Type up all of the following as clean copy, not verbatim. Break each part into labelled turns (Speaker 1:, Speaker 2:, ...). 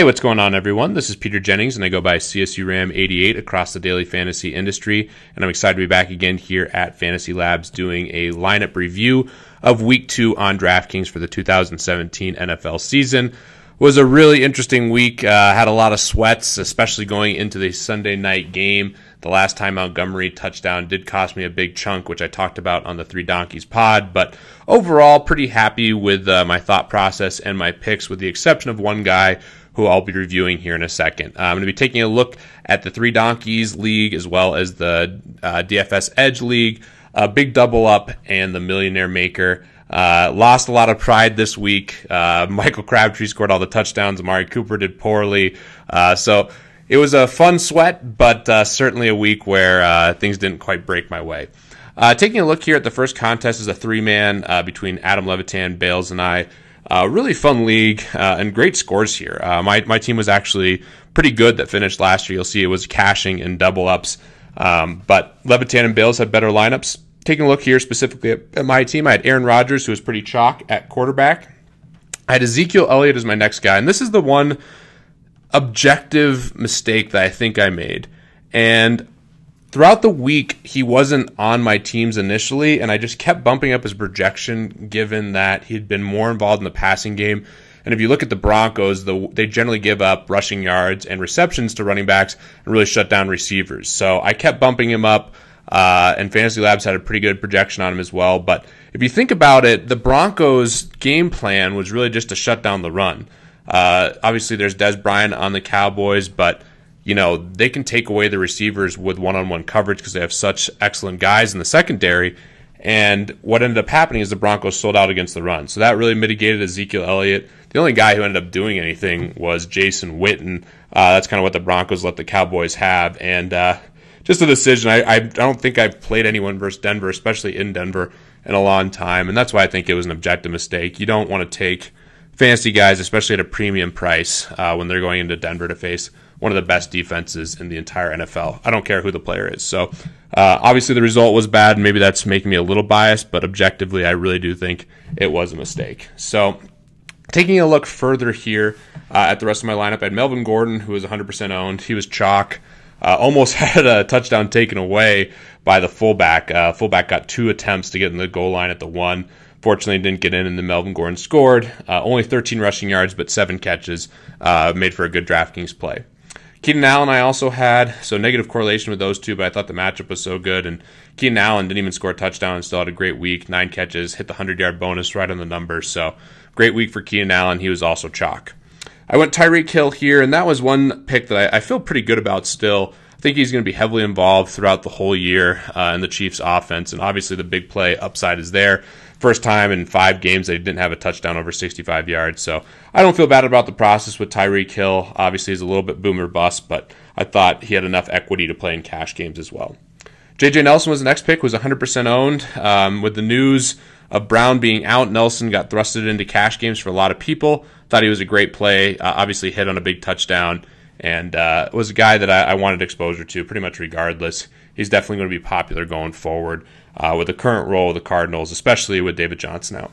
Speaker 1: Hey, what's going on, everyone? This is Peter Jennings, and I go by CSURAM88 across the daily fantasy industry, and I'm excited to be back again here at FantasyLabs doing a lineup review of Week 2 on DraftKings for the 2017 NFL season. Was a really interesting week. Had a lot of sweats, especially going into the Sunday night game. The last time Montgomery touchdown did cost me a big chunk, which I talked about on the Three Donkeys pod, but overall pretty happy with my thought process and my picks, with the exception of one guy who I'll be reviewing here in a second. I'm going to be taking a look at the Three Donkeys League as well as the DFS Edge League, Big Double Up, and the Millionaire Maker. Lost a lot of pride this week. Michael Crabtree scored all the touchdowns. Amari Cooper did poorly. So it was a fun sweat, but certainly a week where things didn't quite break my way. Taking a look here at the first contest is a three-man between Adam Levitan, Bales, and I. Really fun league and great scores here. My team was actually pretty good that finished last year. You'll see it was cashing in double ups, but Levitan and Bales had better lineups. Taking a look here specifically at my team, I had Aaron Rodgers, who was pretty chalk at quarterback. I had Ezekiel Elliott as my next guy, and this is the one objective mistake that I think I made. And throughout the week, he wasn't on my teams initially, and I just kept bumping up his projection given that he'd been more involved in the passing game. And if you look at the Broncos, they generally give up rushing yards and receptions to running backs and really shut down receivers. So I kept bumping him up, and FantasyLabs had a pretty good projection on him as well. But if you think about it, the Broncos' game plan was really just to shut down the run. Obviously, there's Des Bryant on the Cowboys, but you know, they can take away the receivers with one-on-one coverage because they have such excellent guys in the secondary. And what ended up happening is the Broncos sold out against the run. So that really mitigated Ezekiel Elliott. The only guy who ended up doing anything was Jason Witten. That's kind of what the Broncos let the Cowboys have. And just a decision. I don't think I've played anyone versus Denver, especially in Denver, in a long time. And that's why I think it was an objective mistake. You don't want to take fantasy guys, especially at a premium price, when they're going into Denver to face one of the best defenses in the entire NFL. I don't care who the player is. So obviously the result was bad, and maybe that's making me a little biased, but objectively I really do think it was a mistake. So taking a look further here at the rest of my lineup, I had Melvin Gordon, who was 100% owned. He was chalk. Almost had a touchdown taken away by the fullback. Fullback got 2 attempts to get in the goal line at the 1. Fortunately, didn't get in, and then Melvin Gordon scored. Only 13 rushing yards, but 7 catches. Made for a good DraftKings play. Keenan Allen I also had, so negative correlation with those two, but I thought the matchup was so good. And Keenan Allen didn't even score a touchdown and still had a great week. 9 catches, hit the 100-yard bonus right on the numbers. So great week for Keenan Allen. He was also chalk. I went Tyreek Hill here, and that was one pick that I feel pretty good about still. I think he's going to be heavily involved throughout the whole year in the Chiefs' offense, and obviously the big play upside is there. First time in 5 games they didn't have a touchdown over 65 yards, so I don't feel bad about the process with Tyreek Hill. Obviously, he's a little bit boomer bust, but I thought he had enough equity to play in cash games as well. J.J. Nelson was the next pick, was 100% owned. With the news of Brown being out, Nelson got thrusted into cash games for a lot of people. Thought he was a great play, obviously hit on a big touchdown, and was a guy that I wanted exposure to pretty much regardless. He's definitely going to be popular going forward with the current role of the Cardinals, especially with David Johnson out.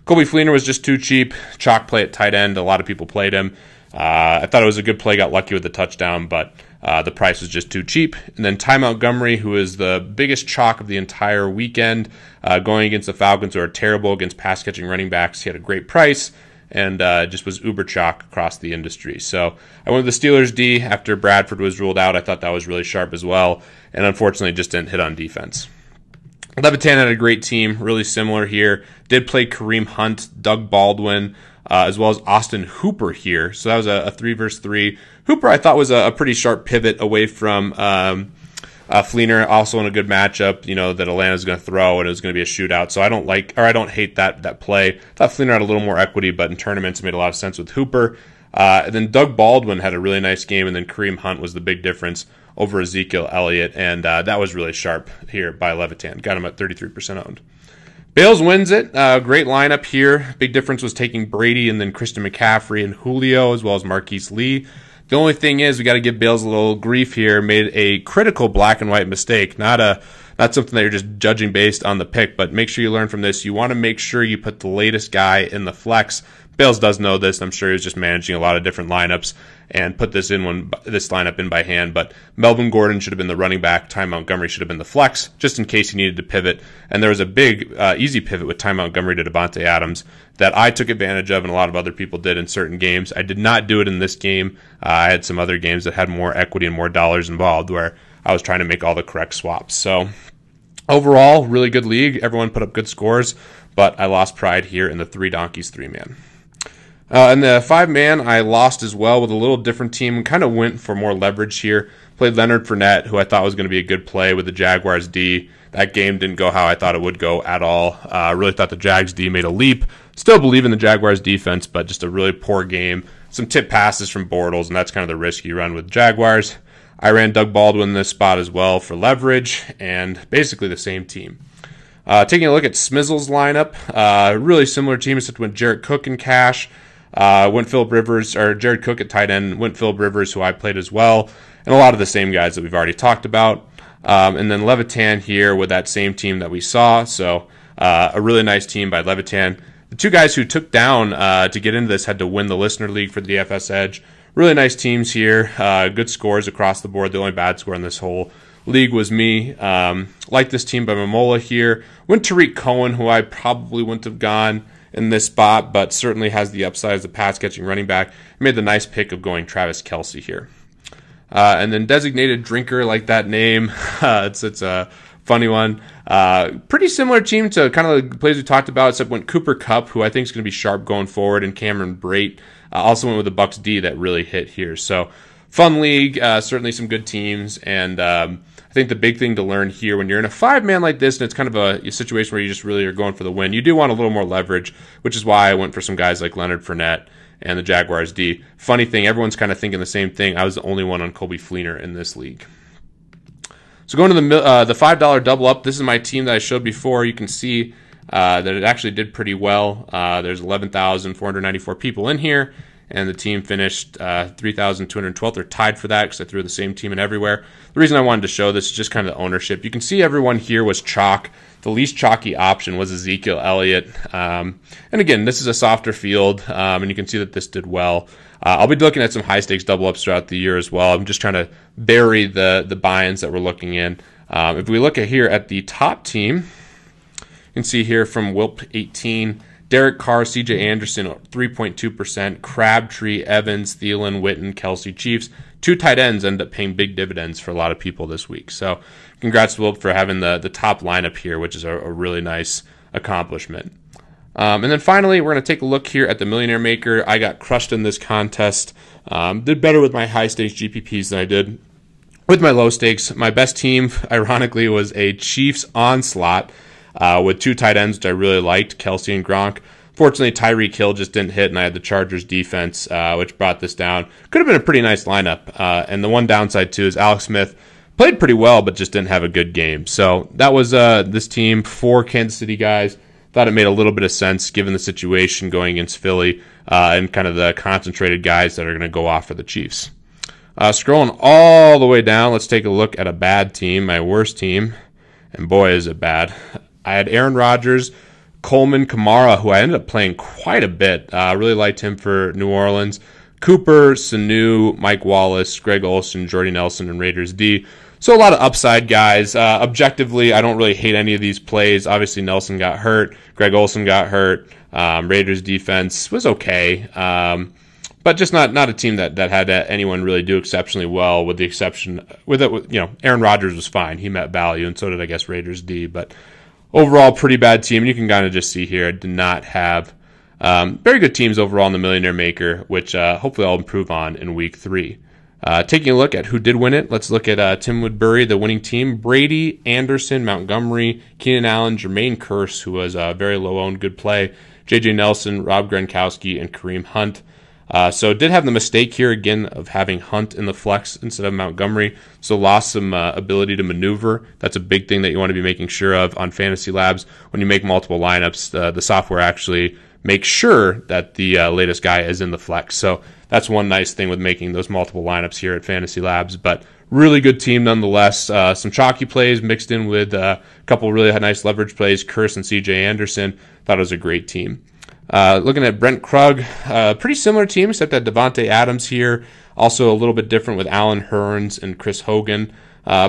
Speaker 1: Colby Fleener was just too cheap. Chalk play at tight end. A lot of people played him. I thought it was a good play, got lucky with the touchdown, but the price was just too cheap. And then Ty Montgomery, who is the biggest chalk of the entire weekend, going against the Falcons, who are terrible against pass-catching running backs. He had a great price and just was uber chalk across the industry. So I went with the Steelers D after Bradford was ruled out. I thought that was really sharp as well, and unfortunately just didn't hit on defense. Levitan had a great team, really similar here. Did play Kareem Hunt, Doug Baldwin, as well as Austin Hooper here. So that was a 3 versus 3. Hooper I thought was a pretty sharp pivot away from Fleener, also in a good matchup, you know, that Atlanta's going to throw, and it was going to be a shootout. So I don't hate that play. I thought Fleener had a little more equity, but in tournaments it made a lot of sense with Hooper. And then Doug Baldwin had a really nice game, and then Kareem Hunt was the big difference over Ezekiel Elliott, and that was really sharp here by Levitan. Got him at 33% owned. Bales wins it. Great lineup here. Big difference was taking Brady and then Christian McCaffrey and Julio, as well as Marquise Lee. The only thing is we got to give Bales a little grief here. Made a critical black and white mistake, not something that you're just judging based on the pick, but make sure you learn from this. You want to make sure you put the latest guy in the flex Bales does know this. I'm sure he was just managing a lot of different lineups and put this lineup in by hand. But Melvin Gordon should have been the running back. Ty Montgomery should have been the flex, just in case he needed to pivot. And there was a big, easy pivot with Ty Montgomery to Devontae Adams that I took advantage of, and a lot of other people did in certain games. I did not do it in this game. I had some other games that had more equity and more dollars involved where I was trying to make all the correct swaps. So overall, really good league. Everyone put up good scores, but I lost pride here in the 3 Donkeys 3-man. In the 5-man, I lost as well with a little different team. Kind of went for more leverage here. Played Leonard Fournette, who I thought was going to be a good play with the Jaguars D. That game didn't go how I thought it would go at all. Really thought the Jags D made a leap. Still believe in the Jaguars defense, but just a really poor game. Some tip passes from Bortles, and that's kind of the risk you run with Jaguars. I ran Doug Baldwin in this spot as well for leverage, and basically the same team. Taking a look at Smizzle's lineup, really similar team, except went Jared Cook in cash. Went Phillip Rivers, or Jared Cook at tight end, went Phillip Rivers, who I played as well, and a lot of the same guys that we've already talked about. And then Levitan here with that same team that we saw, so a really nice team by Levitan. The 2 guys who took down to get into this had to win the Listener League for the DFS Edge. Really nice teams here, good scores across the board. The only bad score in this whole league was me. Like this team by Momola here. Went Tariq Cohen, who I probably wouldn't have gone in this spot, but certainly has the upside as a pass-catching running back. Made the nice pick of going Travis Kelce here. And then Designated Drinker, like that name. It's a funny one. Pretty similar team to kind of the plays we talked about, except went Cooper Kupp, who I think is going to be sharp going forward, and Cameron Brate. Also went with the Bucks D that really hit here. So fun league, certainly some good teams, and I think the big thing to learn here when you're in a 5-man like this, and it's kind of a situation where you just really are going for the win, you do want a little more leverage, which is why I went for some guys like Leonard Fournette and the Jaguars D. Funny thing, everyone's kind of thinking the same thing. I was the only one on Colby Fleener in this league. So going to the $5 double up, this is my team that I showed before. You can see that it actually did pretty well. There's 11,494 people in here, and the team finished 3,212th. They're tied for that because I threw the same team in everywhere. The reason I wanted to show this is just kind of the ownership. You can see everyone here was chalk. The least chalky option was Ezekiel Elliott. And again, this is a softer field, and you can see that this did well. I'll be looking at some high-stakes double-ups throughout the year as well. I'm just trying to bury the buy-ins that we're looking in. If we look at here at the top team, you can see here from Wilp18, Derek Carr, C.J. Anderson, 3.2%. Crabtree, Evans, Thielen, Witten, Kelce, Chiefs. 2 tight ends end up paying big dividends for a lot of people this week. So congrats to Wilp for having the top lineup here, which is a really nice accomplishment. And then finally, we're going to take a look here at the Millionaire Maker. I got crushed in this contest. Did better with my high-stakes GPPs than I did with my low-stakes. My best team, ironically, was a Chiefs onslaught with 2 tight ends, which I really liked, Kelce and Gronk. Fortunately, Tyreek Hill just didn't hit, and I had the Chargers defense, which brought this down. Could have been a pretty nice lineup. And the one downside, too, is Alex Smith played pretty well, but just didn't have a good game. So that was this team, 4 Kansas City guys. Thought it made a little bit of sense given the situation going against Philly and kind of the concentrated guys that are going to go off for the Chiefs. Scrolling all the way down, let's take a look at a bad team, my worst team. And boy, is it bad. I had Aaron Rodgers, Coleman, Kamara, who I ended up playing quite a bit. Really liked him for New Orleans. Cooper, Sanu, Mike Wallace, Greg Olsen, Jordy Nelson, and Raiders D. So a lot of upside guys. Objectively, I don't really hate any of these plays. Obviously, Nelson got hurt. Greg Olsen got hurt. Raiders defense was okay. But just not a team that had anyone really do exceptionally well, with the exception Aaron Rodgers was fine. He met value, and so did, I guess, Raiders D. But overall, pretty bad team. And you can kind of just see here, I did not have very good teams overall in the Millionaire Maker, which hopefully I'll improve on in week 3. Taking a look at who did win it, let's look at Tim Woodbury, the winning team. Brady, Anderson, Montgomery, Keenan Allen, Jermaine Kearse, who was a very low-owned good play, J.J. Nelson, Rob Gronkowski, and Kareem Hunt. So did have the mistake here again of having Hunt in the flex instead of Montgomery, so lost some ability to maneuver. That's a big thing that you want to be making sure of on FantasyLabs. When you make multiple lineups, the software actually makes sure that the latest guy is in the flex. So that's one nice thing with making those multiple lineups here at FantasyLabs. But really good team nonetheless. Some chalky plays mixed in with a couple really nice leverage plays. Kearse and C.J. Anderson. Thought it was a great team. Looking at Brent Krug, pretty similar team, except that Devontae Adams here. Also a little bit different with Alan Hearns and Chris Hogan.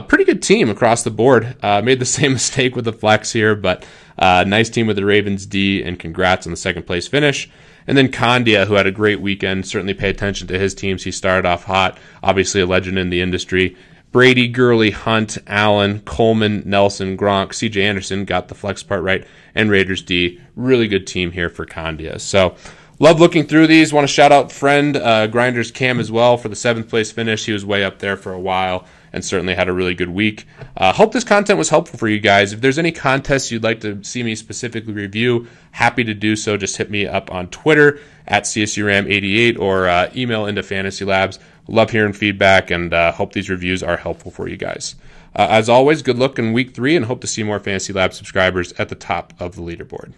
Speaker 1: Pretty good team across the board. Made the same mistake with the flex here, but nice team with the Ravens D, and congrats on the second place finish. And then Condia, who had a great weekend. Certainly pay attention to his teams. He started off hot. Obviously a legend in the industry. Brady, Gurley, Hunt, Allen, Coleman, Nelson, Gronk, CJ Anderson got the flex part right, and Raiders D. Really good team here for Condia. So love looking through these. Want to shout out friend Grinders Cam as well for the 7th place finish. He was way up there for a while and certainly had a really good week. Hope this content was helpful for you guys. If there's any contests you'd like to see me specifically review, happy to do so. Just hit me up on Twitter at CSURAM88 or email into FantasyLabs. Love hearing feedback, and hope these reviews are helpful for you guys. As always, good luck in week 3, and hope to see more Fantasy Labs subscribers at the top of the leaderboard.